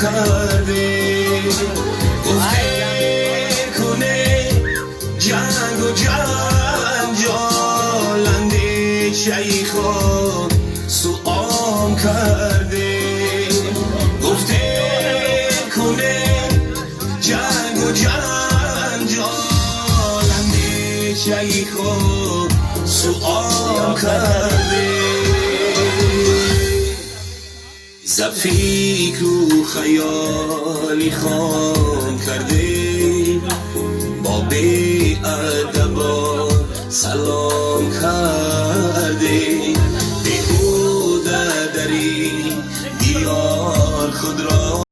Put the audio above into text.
کرده گفته کنه جنگ و جنجالنده شیخا سوام کرده گفته کنه جنگ و جنجالنده شیخا سوام کرده ز فکر و خیالی خام کرده با بی ادبا سلام کرده بیهوده دری دیار خود را